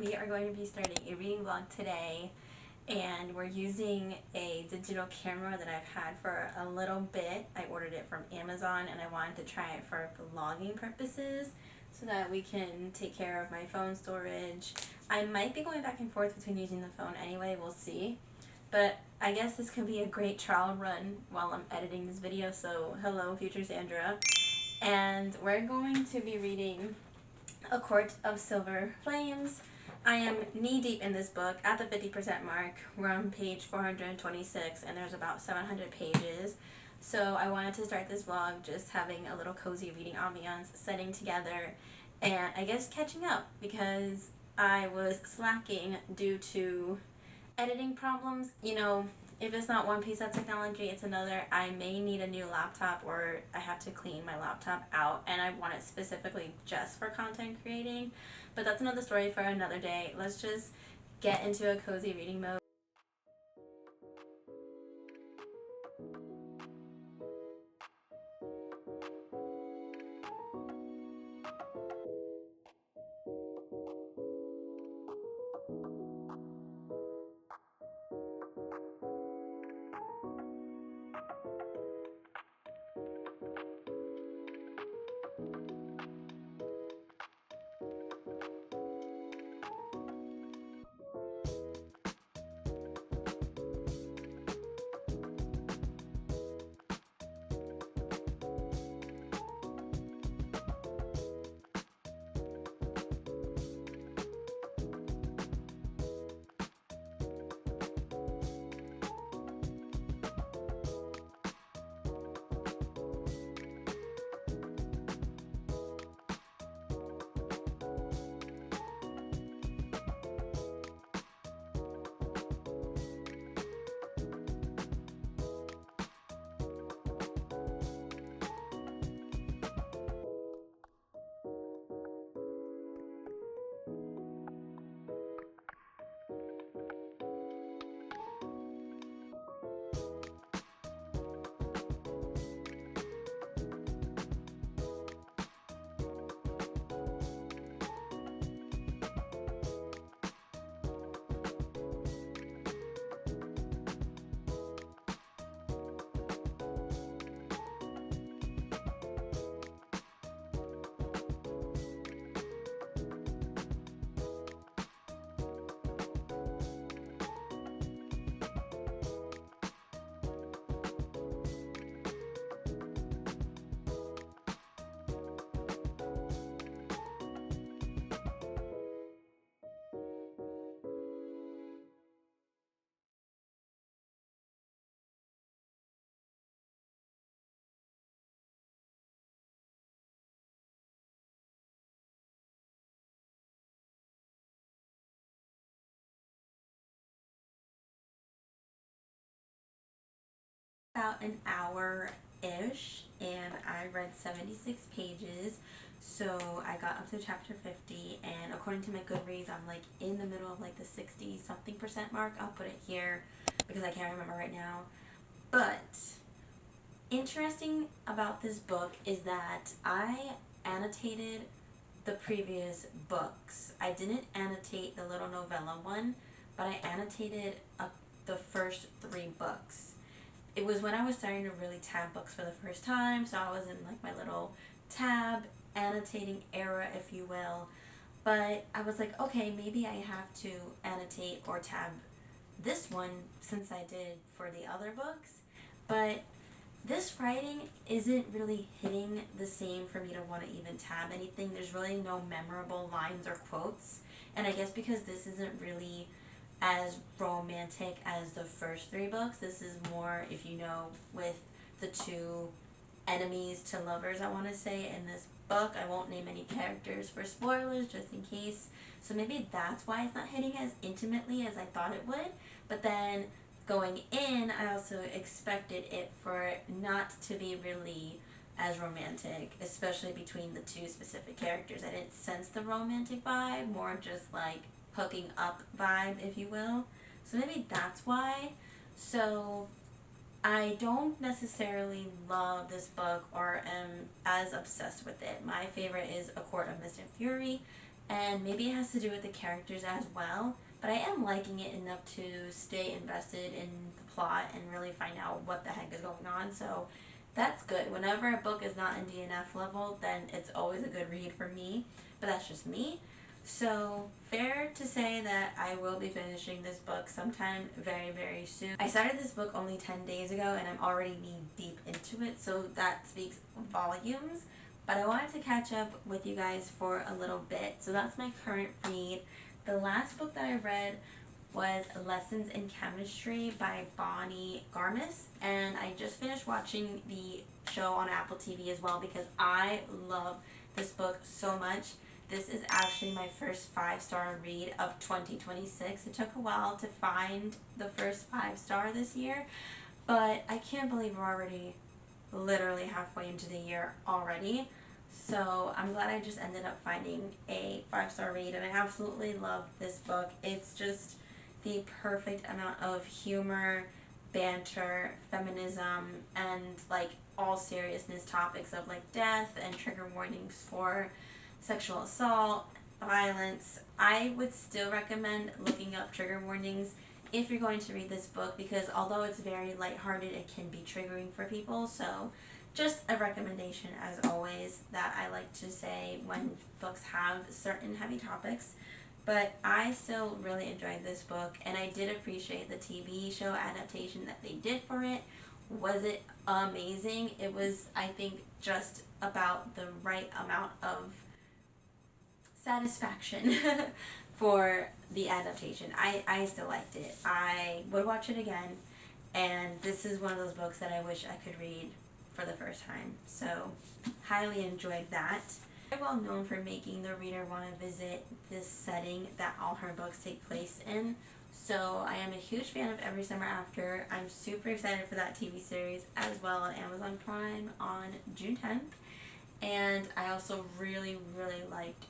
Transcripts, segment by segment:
We are going to be starting a reading vlog today, and we're using a digital camera that I've had for a little bit. I ordered it from Amazon and I wanted to try it for vlogging purposes so that we can take care of my phone storage. I might be going back and forth between using the phone anyway, we'll see. But I guess this could be a great trial run while I'm editing this video, so hello future Sandra. And we're going to be reading A Court of Silver Flames. I am knee-deep in this book at the 50% mark. We're on page 426 and there's about 700 pages. So I wanted to start this vlog just having a little cozy reading ambiance, setting together, and I guess catching up because I was slacking due to editing problems. You know, if it's not one piece of technology, it's another. I may need a new laptop, or I have to clean my laptop out, and I want it specifically just for content creating. But that's another story for another day. Let's just get into a cozy reading mode. About an hour-ish, and I read 76 pages, so I got up to chapter 50, and according to my Goodreads, I'm like in the middle of like the 60 something percent mark. I'll put it here because I can't remember right now. But interesting about this book is that I annotated the previous books. I didn't annotate the little novella one, but I annotated the first 3 books. It was when I was starting to really tab books for the first time, so I was in like my little tab annotating era, if you will. But I was like, okay, maybe I have to annotate or tab this one since I did for the other books. But this writing isn't really hitting the same for me to want to even tab anything. There's really no memorable lines or quotes. And I guess because this isn't really as romantic as the first 3 books, this is more, if you know, with the 2 enemies to lovers, I want to say, in this book. I won't name any characters for spoilers just in case. So maybe that's why it's not hitting as intimately as I thought it would. But then going in, I also expected it for not to be really as romantic, especially between the 2 specific characters. I didn't sense the romantic vibe, more just like hooking up vibe, if you will. So maybe that's why. So I don't necessarily love this book or am as obsessed with it. My favorite is A Court of Mist and Fury. and maybe it has to do with the characters as well, but I am liking it enough to stay invested in the plot and really find out what the heck is going on. So that's good. Whenever a book is not in DNF level, then it's always a good read for me, but that's just me. So fair to say that I will be finishing this book sometime very, very soon. I started this book only 10 days ago and I'm already knee deep into it, so that speaks volumes. But I wanted to catch up with you guys for a little bit. So that's my current read. The last book that I read was Lessons in Chemistry by Bonnie Garmis, and I just finished watching the show on Apple TV as well because I love this book so much. This is actually my first 5-star read of 2026. It took a while to find the first 5-star this year, but I can't believe we're already literally halfway into the year already. So I'm glad I just ended up finding a 5-star read, and I absolutely love this book. It's just the perfect amount of humor, banter, feminism, and like all seriousness topics of like death and trigger warnings for sexual assault, violence. I would still recommend looking up trigger warnings if you're going to read this book, because although it's very lighthearted, it can be triggering for people. So just a recommendation as always that I like to say when books have certain heavy topics. But I still really enjoyed this book, and I did appreciate the TV show adaptation that they did for it. Was it amazing? It was, I think, just about the right amount of satisfaction for the adaptation. I still liked it. I would watch it again, and this is one of those books that I wish I could read for the first time. So, highly enjoyed that. Very well known for making the reader want to visit this setting that all her books take place in. So I am a huge fan of Every Summer After. I'm super excited for that TV series as well on Amazon Prime on June 10th. And I also really, really liked,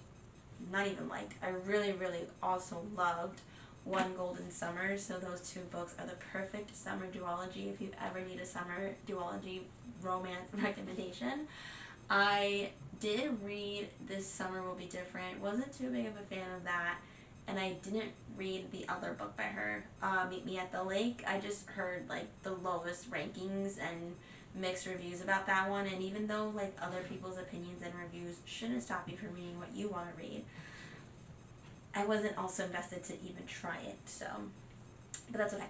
not even liked, I really, really also loved One Golden Summer. So those two books are the perfect summer duology if you ever need a summer duology romance recommendation. I did read This Summer Will Be Different. Wasn't too big of a fan of that. And I didn't read the other book by her, Meet Me at the Lake. I just heard like the lowest rankings and mixed reviews about that one. And even though like other people's opinions and reviews shouldn't stop you from reading what you want to read, I wasn't also invested to even try it. So, but that's okay.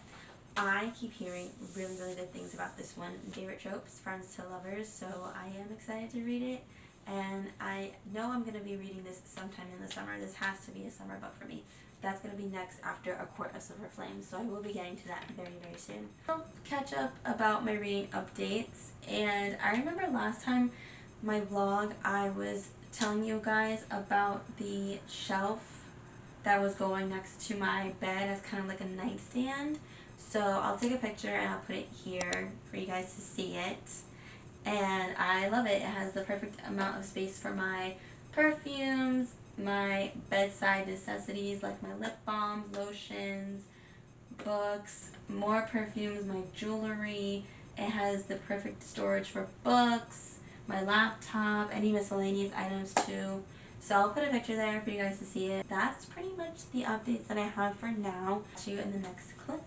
I keep hearing really, really good things about this one. Favorite tropes, friends to lovers, so I am excited to read it. And I know I'm going to be reading this sometime in the summer. This has to be a summer book for me. That's going to be next after A Court of Silver Flames, so I will be getting to that very, very soon. I'll catch up about my reading updates. And I remember last time my vlog, I was telling you guys about the shelf that was going next to my bed as kind of like a nightstand. So I'll take a picture and I'll put it here for you guys to see it. And I love it. It has the perfect amount of space for my perfumes, my bedside necessities like my lip balms, lotions, books, more perfumes, my jewelry. It has the perfect storage for books, my laptop, any miscellaneous items too. So I'll put a picture there for you guys to see it. That's pretty much the updates that I have for now. See you in the next clip.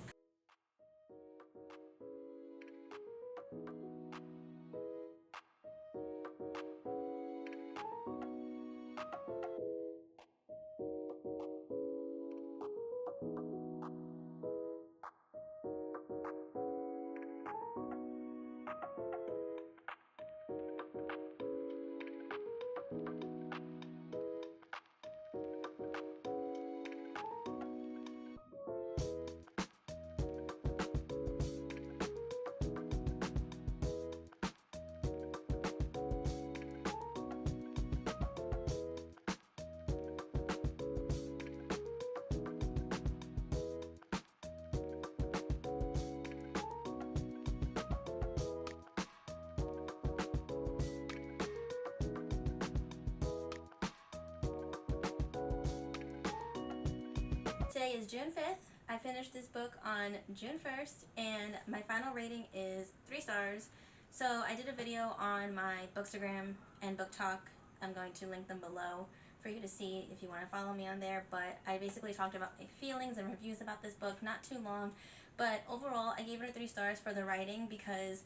Today is June 5th. I finished this book on June 1st, and my final rating is 3 stars. So I did a video on my Bookstagram and Book Talk. I'm going to link them below for you to see if you want to follow me on there, but I basically talked about my feelings and reviews about this book, not too long, but overall I gave it a 3 stars for the writing because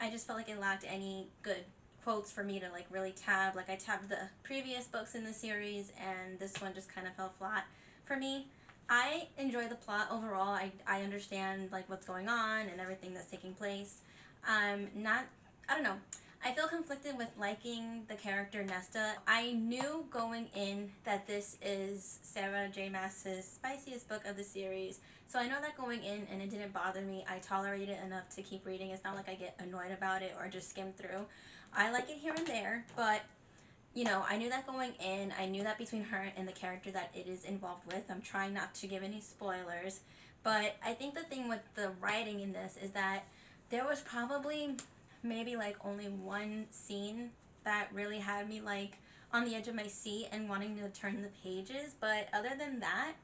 I just felt like it lacked any good quotes for me to like really tab. Like I tabbed the previous books in the series and this one just kind of fell flat for me. I enjoy the plot overall. I understand like what's going on and everything that's taking place. I don't know. I feel conflicted with liking the character Nesta. I knew going in that this is Sarah J. Maas's spiciest book of the series. So I know that going in and it didn't bother me. I tolerate it enough to keep reading. It's not like I get annoyed about it or just skim through. I like it here and there, but you know, I knew that going in. I knew that between her and the character that it is involved with. I'm trying not to give any spoilers, but I think the thing with the writing in this is that there was probably maybe like only one scene that really had me like on the edge of my seat and wanting to turn the pages, but other than that,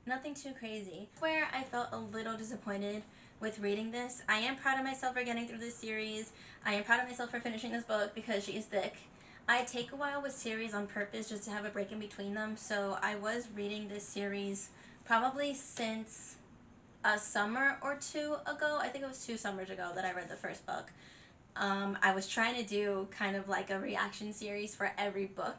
nothing too crazy. Where I felt a little disappointed with reading this. I am proud of myself for getting through this series. I am proud of myself for finishing this book because she is thick. I take a while with series on purpose just to have a break in between them, so I was reading this series probably since a summer or two ago. I think it was 2 summers ago that I read the first book. I was trying to do kind of like a reaction series for every book,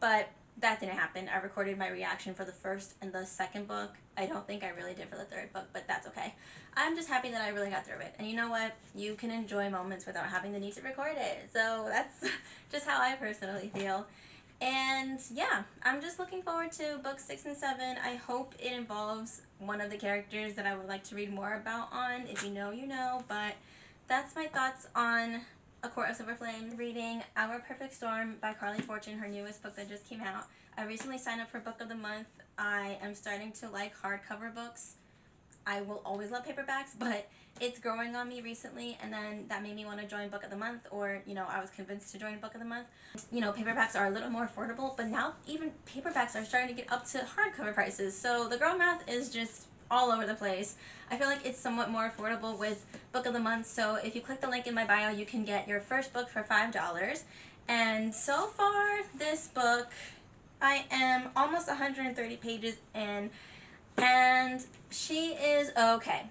but that didn't happen. I recorded my reaction for the first and the second book. I don't think I really did for the third book, but that's okay. I'm just happy that I really got through it. And you know what? You can enjoy moments without having the need to record it. So that's just how I personally feel. And yeah, I'm just looking forward to books 6 and 7. I hope it involves one of the characters that I would like to read more about on. If you know, you know. But that's my thoughts on A Court of Silver Flame. Reading Our Perfect Storm by Carly Fortune, her newest book that just came out. I recently signed up for Book of the Month. I am starting to like hardcover books. I will always love paperbacks, but it's growing on me recently, and then that made me want to join Book of the Month, or, you know, I was convinced to join Book of the Month. You know, paperbacks are a little more affordable, but now even paperbacks are starting to get up to hardcover prices, so the girl math is just all over the place. I feel like it's somewhat more affordable with Book of the Month, so if you click the link in my bio, you can get your first book for $5, and so far, this book, I am almost 130 pages in, and she is okay.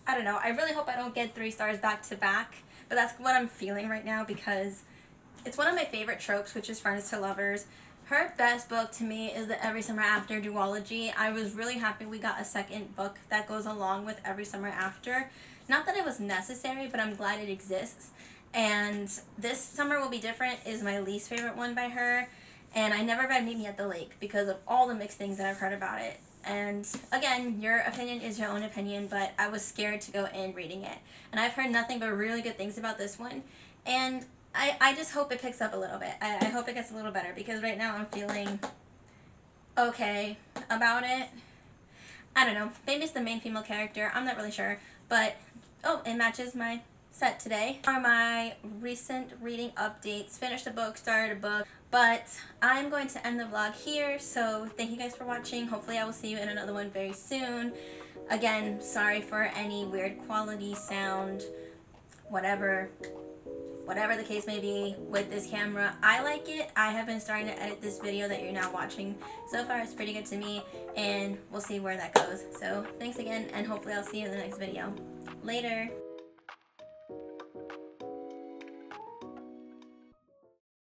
I don't know. I really hope I don't get 3 stars back to back, but that's what I'm feeling right now because it's one of my favorite tropes, which is friends to lovers. Her best book to me is the Every Summer After duology. I was really happy we got a second book that goes along with Every Summer After. Not that it was necessary, but I'm glad it exists. And This Summer Will Be Different is my least favorite one by her. And I never read Meet Me at the Lake because of all the mixed things that I've heard about it. And again, your opinion is your own opinion, but I was scared to go in reading it. And I've heard nothing but really good things about this one. And I just hope it picks up a little bit. I hope it gets a little better because right now I'm feeling okay about it. I don't know. Maybe it's the main female character. I'm not really sure. But, oh, it matches my set today. Are my recent reading updates. Finished a book, started a book. But I'm going to end the vlog here, so thank you guys for watching. Hopefully I will see you in another one very soon. Again, sorry for any weird quality, sound, whatever the case may be with this camera. I like it. I have been starting to edit this video that you're now watching. So far it's pretty good to me, and we'll see where that goes. So thanks again, and hopefully I'll see you in the next video. Later!